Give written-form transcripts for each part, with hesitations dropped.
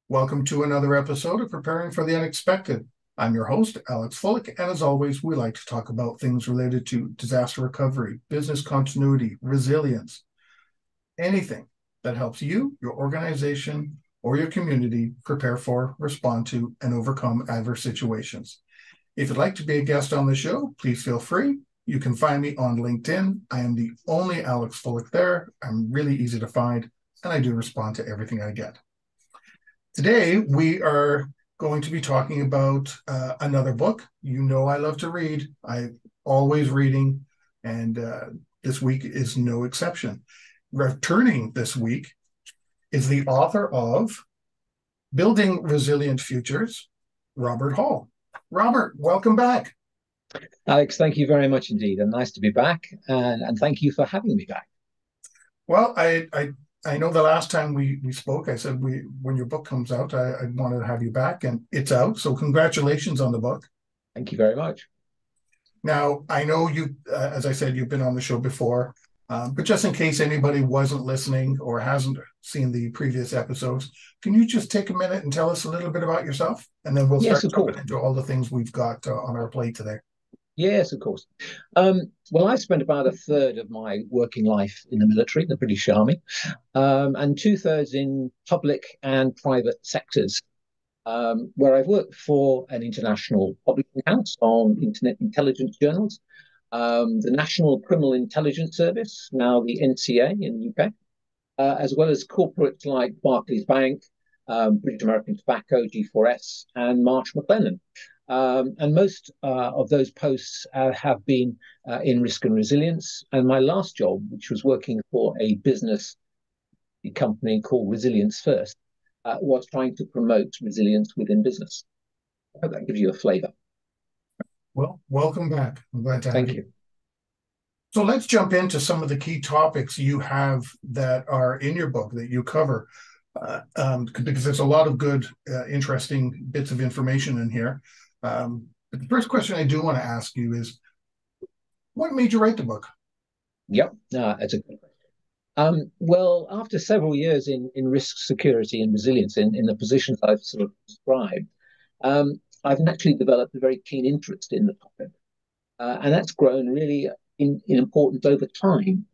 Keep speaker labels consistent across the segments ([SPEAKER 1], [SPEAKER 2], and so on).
[SPEAKER 1] Welcome to another episode of Preparing for the Unexpected. I'm your host, Alex Fullick, and as always, we like to talk about things related to disaster recovery, business continuity, resilience, anything that helps you, your organization, or your community prepare for, respond to, and overcome adverse situations. If you'd like to be a guest on the show, please feel free. You can find me on LinkedIn. I am the only Alex Fullick there. I'm really easy to find, and I do respond to everything I get. Today, we are going to be talking about another book. You know I love to read. I'm always reading, and this week is no exception. Returning this week is the author of Building Resilient Futures, Robert Hall. Robert, welcome back.
[SPEAKER 2] Alex, thank you very much indeed, and nice to be back. And thank you for having me back.
[SPEAKER 1] Well, I know the last time we spoke, I said when your book comes out, I wanted to have you back, and it's out. So congratulations on the book.
[SPEAKER 2] Thank you very much.
[SPEAKER 1] Now, I know you, as I said, you've been on the show before, but just in case anybody wasn't listening or hasn't seen the previous episodes, can you just take a minute and tell us a little bit about yourself? And then we'll
[SPEAKER 2] Yes,
[SPEAKER 1] start
[SPEAKER 2] of
[SPEAKER 1] jumping
[SPEAKER 2] course.
[SPEAKER 1] into all the things we've got on our plate today.
[SPEAKER 2] Yes, of course. Well, I spent about a third of my working life in the military, the British Army, and two-thirds in public and private sectors, where I've worked for an international publishing house on internet intelligence journals, the National Criminal Intelligence Service, now the NCA in the UK, as well as corporates like Barclays Bank, British American Tobacco, G4S, and Marsh McLennan. And most of those posts have been in risk and resilience. And my last job, which was working for a business company called Resilience First, was trying to promote resilience within business. I hope that gives you a flavor.
[SPEAKER 1] Well, welcome back. I'm glad to have
[SPEAKER 2] Thank
[SPEAKER 1] you.
[SPEAKER 2] you.
[SPEAKER 1] So let's jump into some of the key topics you have that are in your book that you cover, because there's a lot of good, interesting bits of information in here. But the first question I do want to ask you is, what made you write the book?
[SPEAKER 2] Yep, that's a good question. Well, after several years in risk security and resilience in the positions I've sort of described, I've naturally developed a very keen interest in the topic. And that's grown really in importance over time.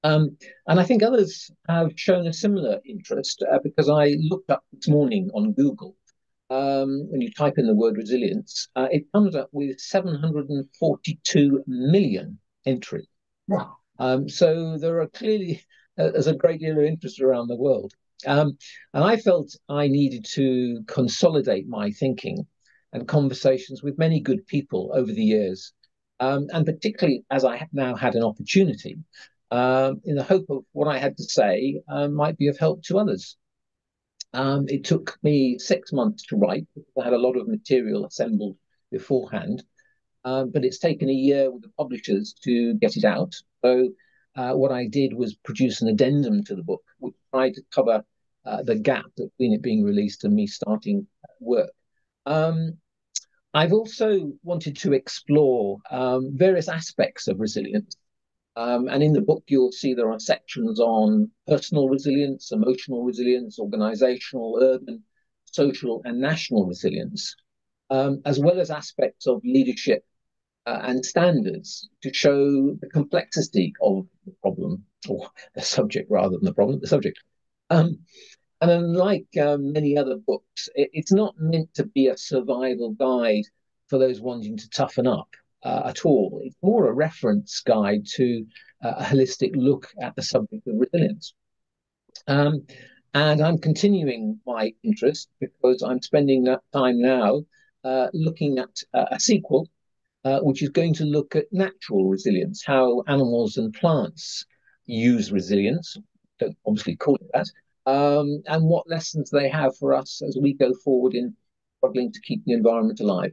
[SPEAKER 2] And I think others have shown a similar interest because I looked up this morning on Google. When you type in the word resilience, it comes up with 742 million entries.
[SPEAKER 1] Wow.
[SPEAKER 2] So there are clearly there's a great deal of interest around the world. And I felt I needed to consolidate my thinking and conversations with many good people over the years, and particularly as I have now had an opportunity, in the hope of what I had to say might be of help to others. It took me 6 months to write because I had a lot of material assembled beforehand, but it's taken a year with the publishers to get it out. So what I did was produce an addendum to the book, which tried to cover the gap between it being released and me starting work. I've also wanted to explore various aspects of resilience. And in the book, you'll see there are sections on personal resilience, emotional resilience, organizational, urban, social, and national resilience, as well as aspects of leadership and standards to show the complexity of the problem, or the subject rather than the problem, the subject. And unlike many other books, it's not meant to be a survival guide for those wanting to toughen up at all. It's more a reference guide to a holistic look at the subject of resilience. And I'm continuing my interest because I'm spending that time now looking at a sequel, which is going to look at natural resilience, how animals and plants use resilience, don't obviously call it that, and what lessons they have for us as we go forward in struggling to keep the environment alive.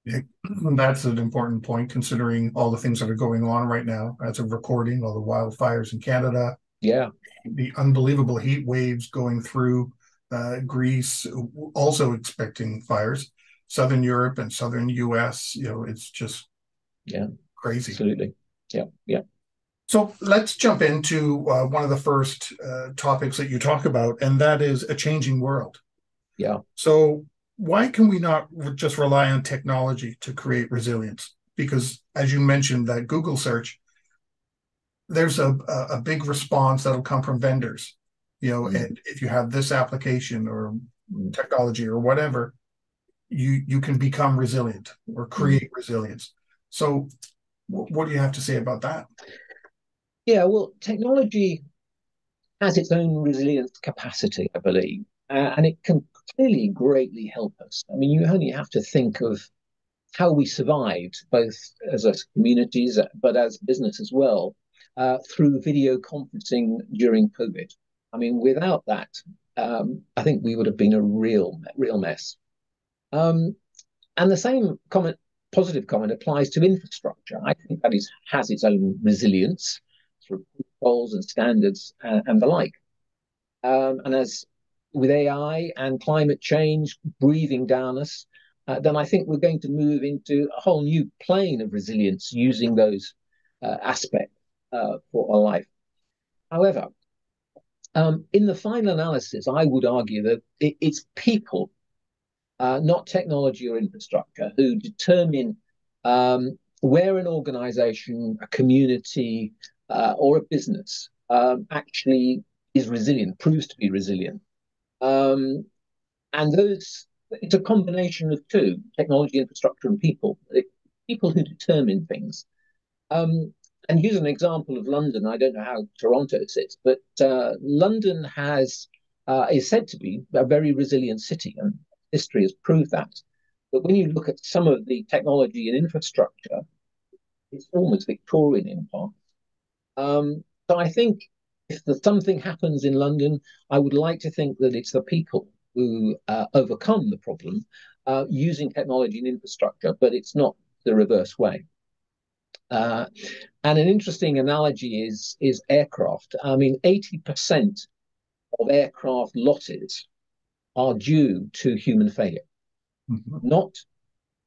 [SPEAKER 1] Yeah, that's an important point considering all the things that are going on right now as of recording, all the wildfires in Canada,
[SPEAKER 2] Yeah,
[SPEAKER 1] the unbelievable heat waves going through Greece, also expecting fires, Southern Europe and Southern US. It's just
[SPEAKER 2] yeah,
[SPEAKER 1] crazy.
[SPEAKER 2] absolutely. Yeah, yeah.
[SPEAKER 1] So let's jump into one of the first topics that you talk about, and that is a changing world.
[SPEAKER 2] Yeah.
[SPEAKER 1] So why can we not just rely on technology to create resilience? Because as you mentioned, that Google search, there's a big response that'll come from vendors,
[SPEAKER 2] Mm.
[SPEAKER 1] and if you have this application or
[SPEAKER 2] Mm.
[SPEAKER 1] technology or whatever, you can become resilient or
[SPEAKER 2] Mm.
[SPEAKER 1] create resilience. So what do you have to say about that?
[SPEAKER 2] Yeah, well, technology has its own resilience capacity, I believe, and it can clearly greatly help us. I mean, you only have to think of how we survived, both as a communities, but as business as well, through video conferencing during COVID. I mean, without that, I think we would have been a real mess. Um, and the same positive comment applies to infrastructure. I think that has its own resilience through protocols and standards and the like. And as with AI and climate change breathing down us, then I think we're going to move into a whole new plane of resilience using those aspects for our life. However, in the final analysis, I would argue that it's people, not technology or infrastructure, who determine where an organization, a community, or a business actually is resilient, proves to be resilient. Um, and it's a combination of two: technology, infrastructure, and people. People who determine things. Um, and here's an example of London. I don't know how Toronto sits, but London is said to be a very resilient city, and history has proved that. But when you look at some of the technology and infrastructure, it's almost Victorian in part. So I think if something happens in London, I would like to think that it's the people who overcome the problem using technology and infrastructure, but it's not the reverse way. Uh, and an interesting analogy is aircraft. I mean, 80% of aircraft losses are due to human failure,
[SPEAKER 1] Mhm.
[SPEAKER 2] not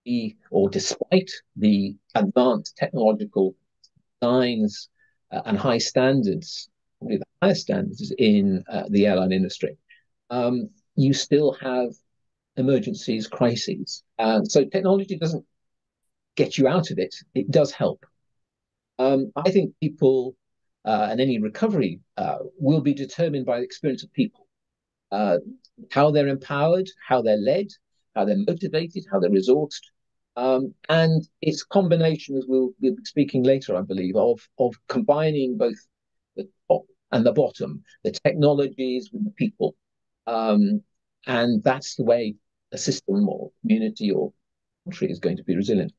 [SPEAKER 2] despite the advanced technological designs and high standards, probably the highest standards in the airline industry. You still have emergencies, crises. So technology doesn't get you out of it, it does help. I think people and any recovery will be determined by the experience of people, uh, how they're empowered, how they're led, how they're motivated, how they're resourced. And it's a combination, as we'll be speaking later, I believe, of combining both the top and the bottom, the technologies with the people. Um, and that's the way a system or community or country is going to be resilient.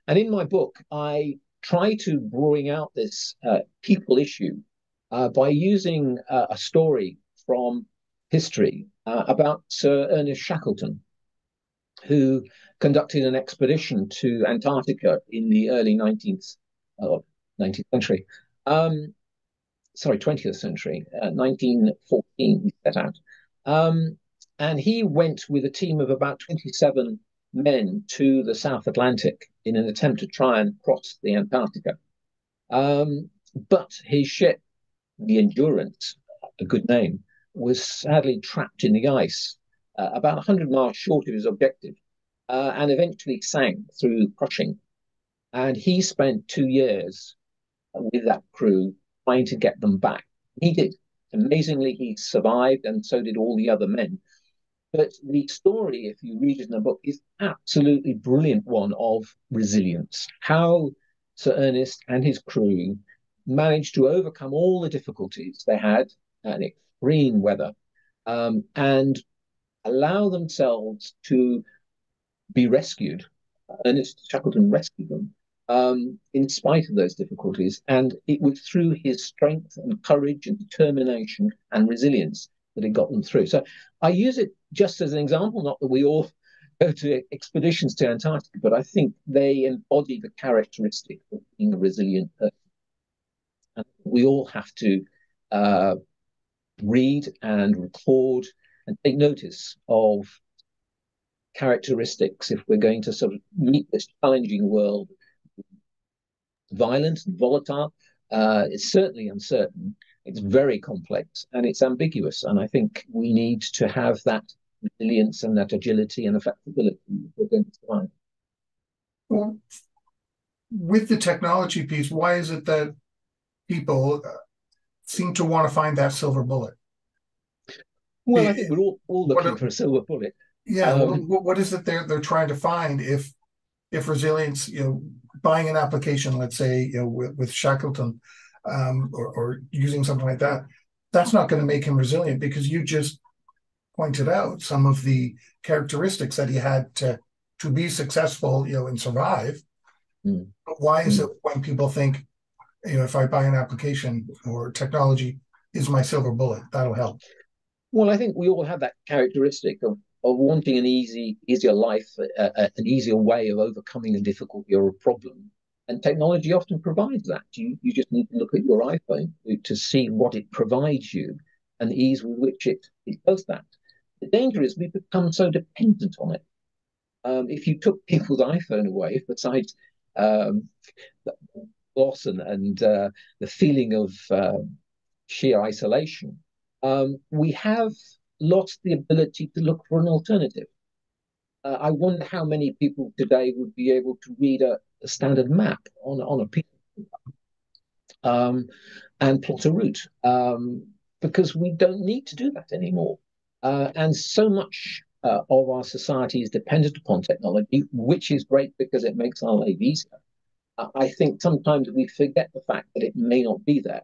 [SPEAKER 2] And in my book, I try to bring out this people issue by using a story from history about Sir Ernest Shackleton, who conducted an expedition to Antarctica in the early 19th century. Um, sorry, 20th century, 1914, he set out. And he went with a team of about 27 men to the South Atlantic in an attempt to try and cross the Antarctica. But his ship, the Endurance, a good name, was sadly trapped in the ice about 100 miles short of his objective and eventually sank through crushing. And he spent 2 years with that crew trying to get them back. He did. Amazingly, he survived, and so did all the other men. But the story, if you read it in the book, is absolutely brilliant one of resilience. How Sir Ernest and his crew managed to overcome all the difficulties they had and extreme weather and allow themselves to be rescued. Ernest Shackleton rescued them in spite of those difficulties. And it was through his strength and courage and determination and resilience that it got them through. So I use it just as an example, not that we all go to expeditions to Antarctica, but I think they embody the characteristic of being a resilient person. And we all have to uh, read and record and take notice of characteristics if we're going to sort of meet this challenging world, violent and volatile, It's certainly uncertain. It's very complex and it's ambiguous. And I think we need to have that resilience and that agility and flexibility we're going to find.
[SPEAKER 1] Well, with the technology piece, why is it that people seem to want to find that silver bullet?
[SPEAKER 2] Well, I think
[SPEAKER 1] It,
[SPEAKER 2] we're all looking
[SPEAKER 1] what,
[SPEAKER 2] for a silver bullet.
[SPEAKER 1] yeah, what is it they're trying to find if resilience, buying an application, let's say, with Shackleton, or using something like that, that's not going to make him resilient because you just pointed out some of the characteristics that he had to be successful, and survive.
[SPEAKER 2] Mm.
[SPEAKER 1] But why is it when people think, if I buy an application or technology is my silver bullet, that'll help?
[SPEAKER 2] Well, I think we all have that characteristic of wanting an easier life, an easier way of overcoming a difficulty or a problem. And technology often provides that. You just need to look at your iPhone to see what it provides you and the ease with which it does that. The danger is we become so dependent on it. If you took people's iPhone away, besides the loss and the feeling of sheer isolation, we have lost the ability to look for an alternative. I wonder how many people today would be able to read a standard map on a piece and plot a route, because we don't need to do that anymore. And so much of our society is dependent upon technology, which is great because it makes our life easier. I think sometimes we forget the fact that it may not be there.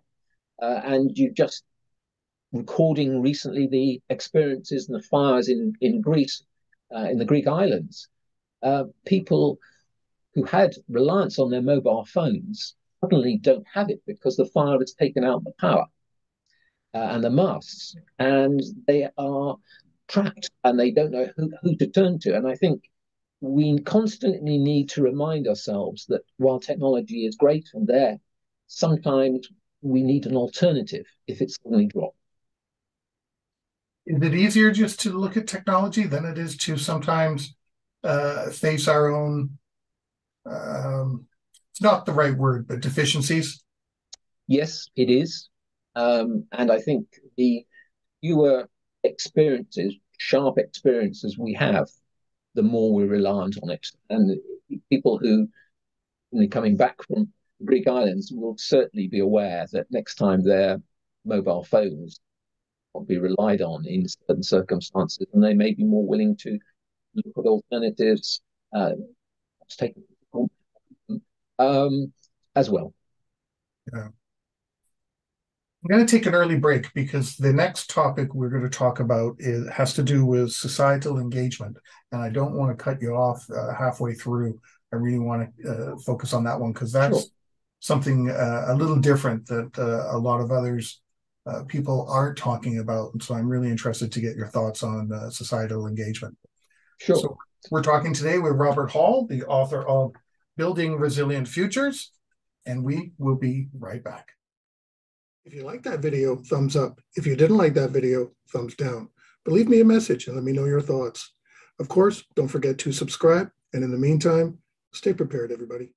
[SPEAKER 2] And you just recording recently the experiences and the fires in Greece, in the Greek islands. People who had reliance on their mobile phones suddenly don't have it because the fire has taken out the power and the masts, and they are trapped and they don't know who to turn to. And I think we constantly need to remind ourselves that while technology is great and there, sometimes we need an alternative if it's suddenly dropped.
[SPEAKER 1] Is it easier just to look at technology than it is to sometimes face our own, it's not the right word, but deficiencies?
[SPEAKER 2] Yes, it is. And I think the fewer experiences, sharp experiences we have, the more we're reliant on it. And people who are coming back from the Greek islands will certainly be aware that next time their mobile phones will be relied on in certain circumstances, and they may be more willing to look at alternatives, take as well.
[SPEAKER 1] Yeah. I'm going to take an early break because the next topic we're going to talk about has to do with societal engagement. And I don't want to cut you off halfway through. I really want to focus on that one because that's
[SPEAKER 2] Sure.
[SPEAKER 1] something a little different that a lot of others people aren't talking about. And so I'm really interested to get your thoughts on societal engagement.
[SPEAKER 2] Sure.
[SPEAKER 1] So we're talking today with Robert Hall, the author of Building Resilient Futures, and we will be right back. If you liked that video, thumbs up. If you didn't like that video, thumbs down. But leave me a message and let me know your thoughts. Of course, don't forget to subscribe. And in the meantime, stay prepared, everybody.